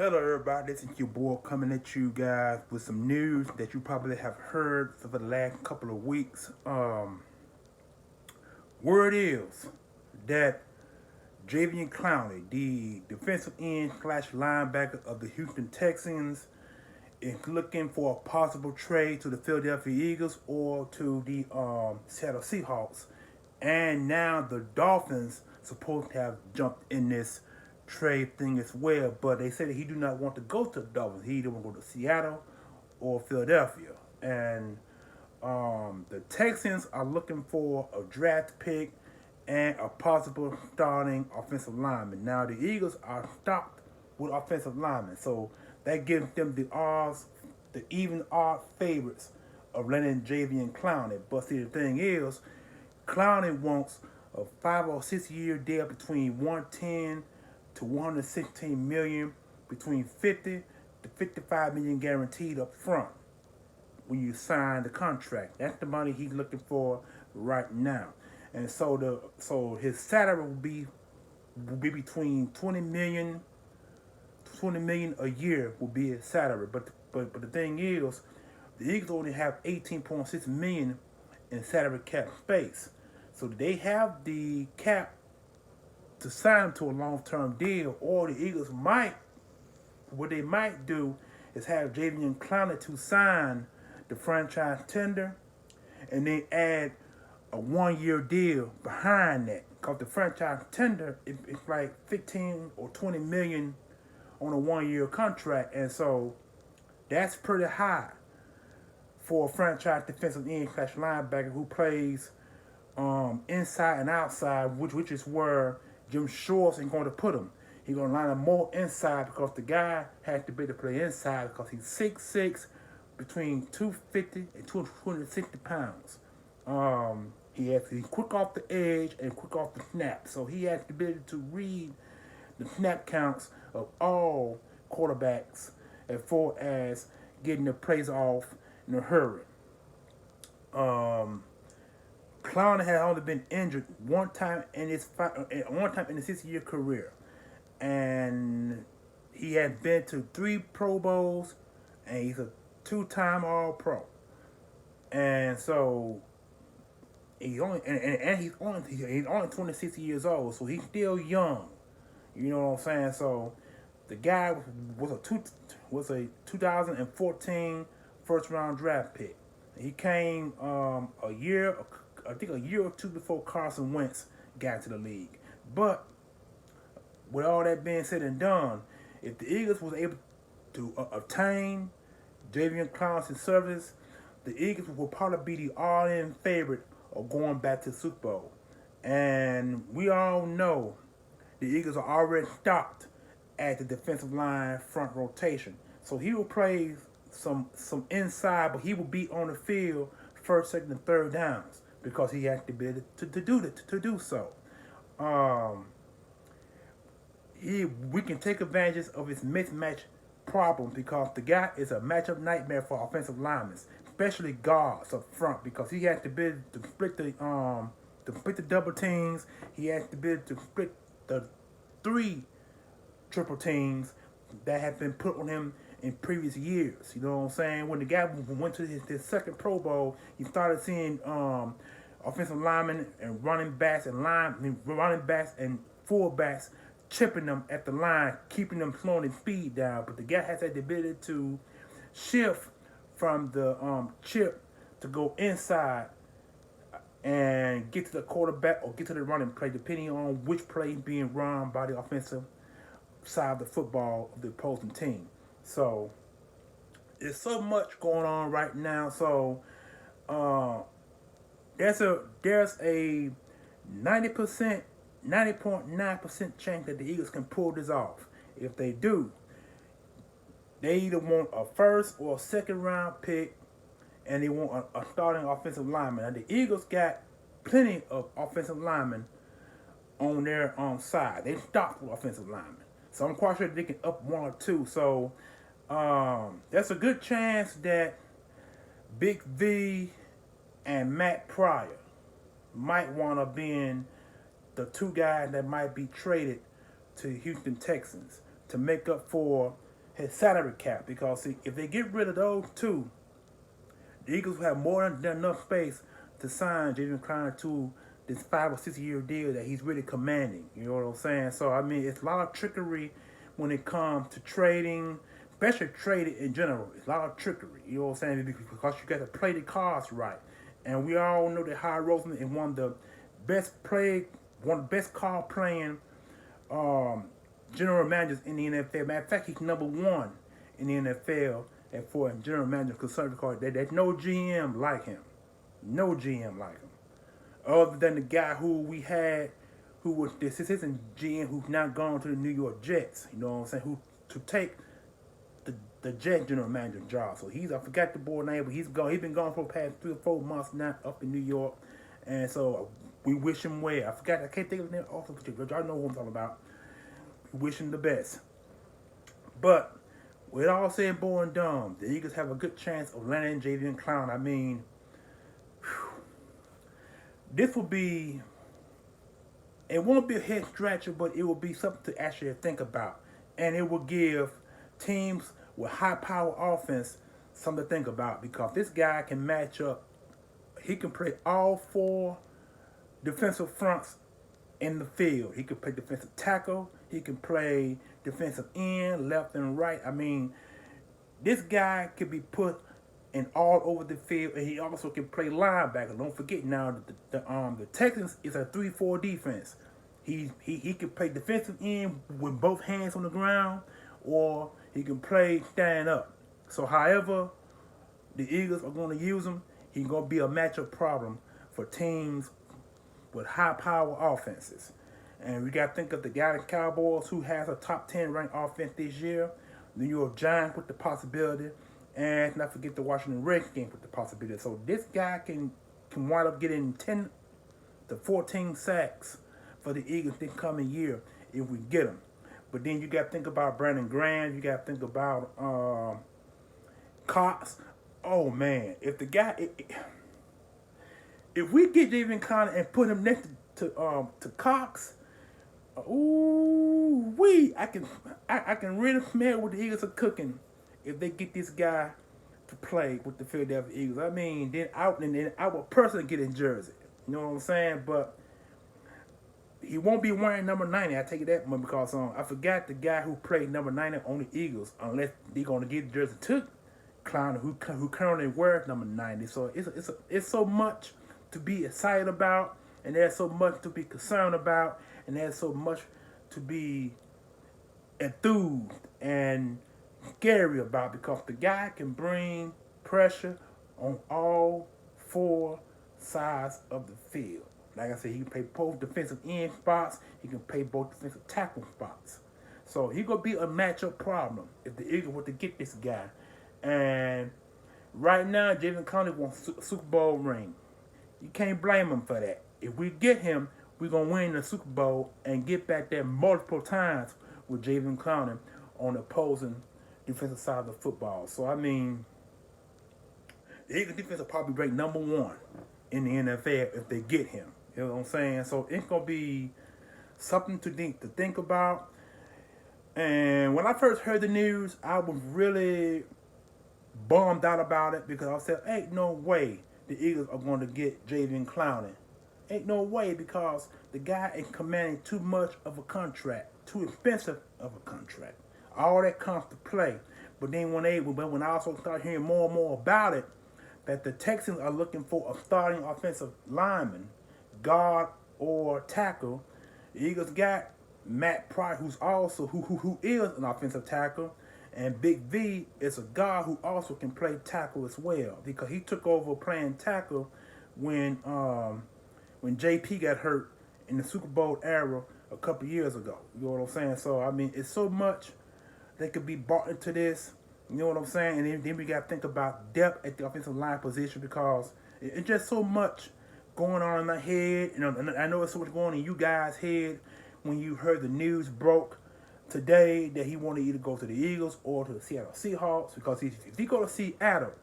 Hello, everybody. This is your boy coming at you guys with some news that you probably have heard for the last couple of weeks. Word is that Javian Clowney, the defensive end slash linebacker of the Houston Texans, is looking for a possible trade to the Philadelphia Eagles or to the Seattle Seahawks. And now the Dolphins supposed to have jumped in this trade thing as well, but they said that he do not want to go to the Dolphins. He either want to go to Seattle or Philadelphia. And the Texans are looking for a draft pick and a possible starting offensive lineman. Now the Eagles are stocked with offensive linemen, so that gives them the odds, the even odd favorites of landing Javian Clowney. But see, the thing is, Clowney wants a 5 or 6 year deal between 110 to 116 million, between 50 to 55 million guaranteed up front when you sign the contract. That's the money he's looking for right now. And so his salary will be between 20 million a year will be his salary. But the thing is, the Eagles only have 18.6 million in salary cap space. So they have the cap to sign him to a long-term deal, or the Eagles what they might do is have Javian Clowney to sign the franchise tender and then add a 1 year deal behind that. Because the franchise tender it's like 15 or 20 million on a 1 year contract, and so that's pretty high for a franchise defensive end slash linebacker who plays inside and outside, which is where Jim Shores ain't going to put him. He's going to line him more inside because the guy has to be able to play inside because he's 6'6", between 250 and 260 pounds. He's quick off the edge and quick off the snap. So he has the ability to read the snap counts of all quarterbacks as far as getting the plays off in a hurry. Clowney had only been injured one time in his 6 year career, and he had been to 3 Pro Bowls, and he's a 2-time All-Pro. And so he's only 26 years old, so he's still young. You know what I'm saying? So the guy was a 2014 first round draft pick. He came a year or two before Carson Wentz got to the league. But with all that being said and done, if the Eagles was able to obtain Javian Clowney's service, the Eagles will probably be the all-in favorite of going back to the Super Bowl. And we all know the Eagles are already stocked at the defensive line front rotation. So he will play some inside, but he will be on the field first, second, and third downs because he has to be able to do so. We can take advantage of his mismatch problem because the guy is a matchup nightmare for offensive linemen, especially guards up front, because he has to be able to split the double teams. He has to be able to split the 3 triple teams that have been put on him in previous years. You know what I'm saying? When the guy went to his second Pro Bowl, you started seeing offensive linemen and running backs and fullbacks chipping them at the line, keeping them slowing their speed down. But the guy has that ability to shift from the chip to go inside and get to the quarterback or get to the running play, depending on which play is being run by the offensive side of the football of the opposing team. So there's so much going on right now. So there's a 90.9% chance that the Eagles can pull this off. If they do, they either want a first or a second round pick, and they want a starting offensive lineman. And the Eagles got plenty of offensive linemen on their side. They stocked with offensive linemen. So I'm quite sure they can up 1 or 2. So there's a good chance that Big V and Matt Pryor might want to be in the 2 guys that might be traded to Houston Texans to make up for his salary cap. Because see, if they get rid of those two, the Eagles will have more than enough space to sign Jaden Clowney to this 5 or 6 year deal that he's really commanding. You know what I'm saying? So I mean, it's a lot of trickery when it comes to trading, especially trading in general. It's a lot of trickery. You know what I'm saying? Because you got to play the cards right. And we all know that Howard Roseman is one of the best card playing general managers in the NFL. Matter of fact, he's #1 in the NFL and for general manager concerned because there's no GM like him. No GM like him. Other than the guy who we had, who was the assistant GM who's now gone to the New York Jets. You know what I'm saying? Who to take the Jets general manager job. So I forgot the boy name, but he's gone. He's been gone for the past 3 or 4 months now up in New York. And so we wish him well. I can't think of his name also, but y'all know who I'm talking about. We wish him the best. But with all said boy and done, the Eagles have a good chance of landing Jadeveon Clowney. I mean, this will be, it won't be a head scratcher, but it will be something to actually think about. And it will give teams with high power offense something to think about because this guy can match up. He can play all 4 defensive fronts in the field. He can play defensive tackle. He can play defensive end, left and right. I mean, this guy can be put in all over the field, and he also can play linebacker. Don't forget now, the Texans is a 3-4 defense. He can play defensive end with both hands on the ground, or he can play stand up. So however the Eagles are going to use him, he's going to be a matchup problem for teams with high power offenses. And we got to think of the Dallas Cowboys, who has a top 10 ranked offense this year. New York Giants with the possibility. And not forget the Washington Redskins with the possibility. So this guy can wind up getting 10 to 14 sacks for the Eagles this coming year if we get him. But then you got to think about Brandon Graham. You got to think about Cox. Oh, man. If the guy... If we get Jadeveon Clowney and put him next to Cox, I can really smell what the Eagles are cooking if they get this guy to play with the Philadelphia Eagles. I mean, then I would personally get his jersey. You know what I'm saying? But he won't be wearing number 90. I take it that much because I forgot the guy who played number 90 on the Eagles, unless they're going to give the jersey to Clowney, who currently wears number 90. So it's so much to be excited about, and there's so much to be concerned about, and there's so much to be enthused and scary about because the guy can bring pressure on all 4 sides of the field. Like I said, he can play both defensive end spots, he can play both defensive tackle spots. So he's going to be a matchup problem if the Eagles were to get this guy. And right now, Jadeveon Clowney wants a Super Bowl ring. You can't blame him for that. If we get him, we're going to win the Super Bowl and get back there multiple times with Jadeveon Clowney on the opposing defensive side of the football. So, I mean, the Eagles defense will probably rank #1 in the NFL if they get him. You know what I'm saying? So, it's going to be something to think about. And when I first heard the news, I was really bummed out about it because I said, ain't no way the Eagles are going to get Jadeveon Clowney. Ain't no way because the guy is commanding too much of a contract, too expensive of a contract. All that comes to play. But then when I also start hearing more and more about it, that the Texans are looking for a starting offensive lineman, guard or tackle. The Eagles got Matt Pryor, who is an offensive tackle, and Big V is a guy who also can play tackle as well because he took over playing tackle when JP got hurt in the Super Bowl era a couple years ago. You know what I'm saying? So, I mean, it's so much that could be brought into this. You know what I'm saying? And then we got to think about depth at the offensive line position because it's just so much going on in my head. You know, and I know it's so much going on in you guys' head when you heard the news broke today that he wanted to either go to the Eagles or to the Seattle Seahawks because if he go to Seattle,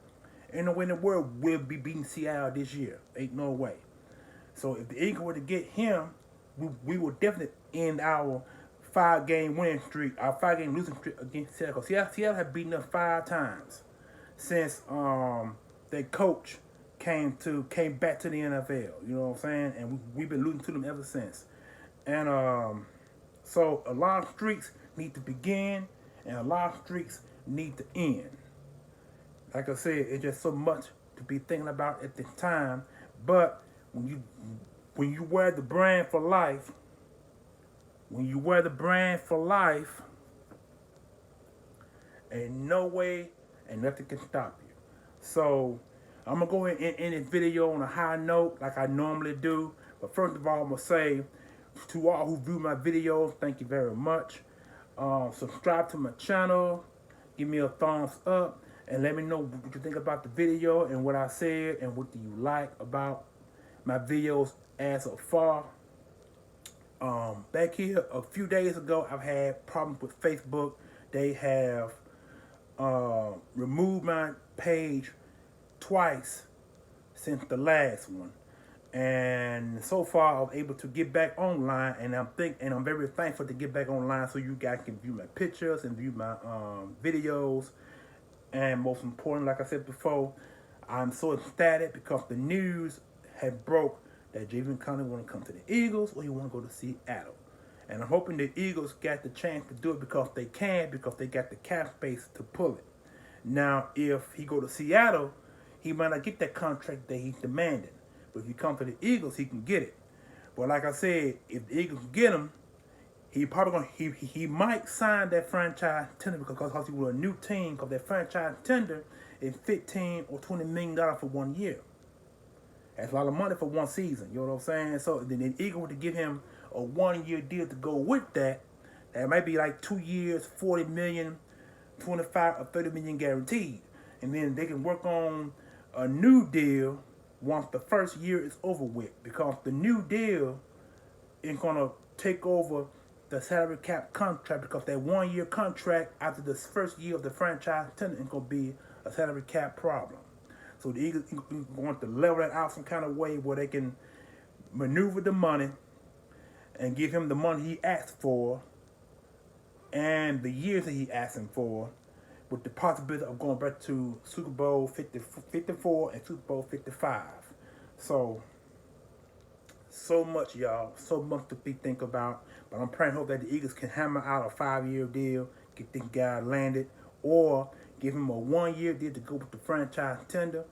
ain't no way in the world we'll be beating Seattle this year. Ain't no way. So if the Eagles were to get him, we will definitely end our 5-game winning streak, our 5-game losing streak against Seattle. Seattle had beaten us 5 times since their coach came back to the NFL. You know what I'm saying? And we've been losing to them ever since. And so a lot of streaks need to begin, and a lot of streaks need to end. Like I said, it's just so much to be thinking about at this time. But when you wear the brand for life, ain't no way and nothing can stop you. So I'm gonna go ahead and end this video on a high note like I normally do. But first of all, I'm gonna say to all who view my videos, thank you very much. Subscribe to my channel, give me a thumbs up, and let me know what you think about the video and what I said and what do you like about my videos as of far. Back here a few days ago, I've had problems with Facebook. They have removed my page twice since the last one, and so far I was able to get back online, and I'm very thankful to get back online so you guys can view my pictures and view my videos. And most important, like I said before, I'm so ecstatic because the news had broke that Clowney want to come to the Eagles or he want to go to Seattle. And I'm hoping the Eagles got the chance to do it because they got the cap space to pull it. Now, if he go to Seattle, he might not get that contract that he's demanding. But if he come to the Eagles, he can get it. But like I said, if the Eagles get him, he might sign that franchise tender because he was a new team. Because that franchise tender is $15 or $20 million for 1 year. That's a lot of money for one season. You know what I'm saying? So then the Eagles to give him a 1-year deal to go with that. That might be like 2 years, $40 million, 25 or 30 million guaranteed. And then they can work on a new deal once the first year is over with. Because the new deal is gonna take over the salary cap contract, because that 1-year contract after the first year of the franchise tender is going to be a salary cap problem. So the Eagles want to level that out some kind of way where they can maneuver the money and give him the money he asked for and the years that he asked him for, with the possibility of going back to Super Bowl 54 and Super Bowl 55. So much, y'all. So much to be think about. But I'm praying, hope that the Eagles can hammer out a 5-year deal, get this guy landed, or give him a 1-year deal to go with the franchise tender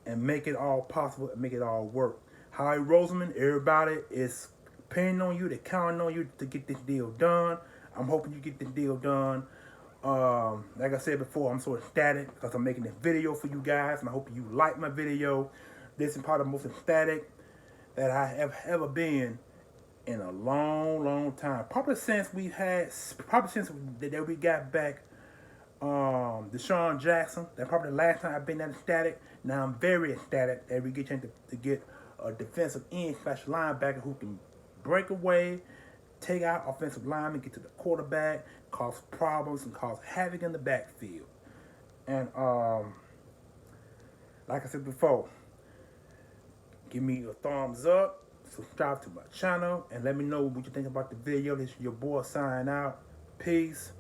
and make it all possible and make it all work. Howie Roseman, everybody is depending on you. They're counting on you to get this deal done. I'm hoping you get this deal done. Like I said before, I'm so ecstatic because I'm making this video for you guys, and I hope you like my video. This is probably the most ecstatic that I have ever been in a long time. Probably since we got back Deshaun Jackson. That's probably the last time I've been that ecstatic. Now I'm very ecstatic that we get a chance to get a defensive end / linebacker who can break away, take out offensive linemen, get to the quarterback, cause problems and cause havoc in the backfield. And like I said before, give me a thumbs up, subscribe to my channel, and let me know what you think about the video. This is your boy signing out. Peace.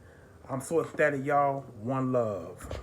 I'm so ecstatic, y'all. One love.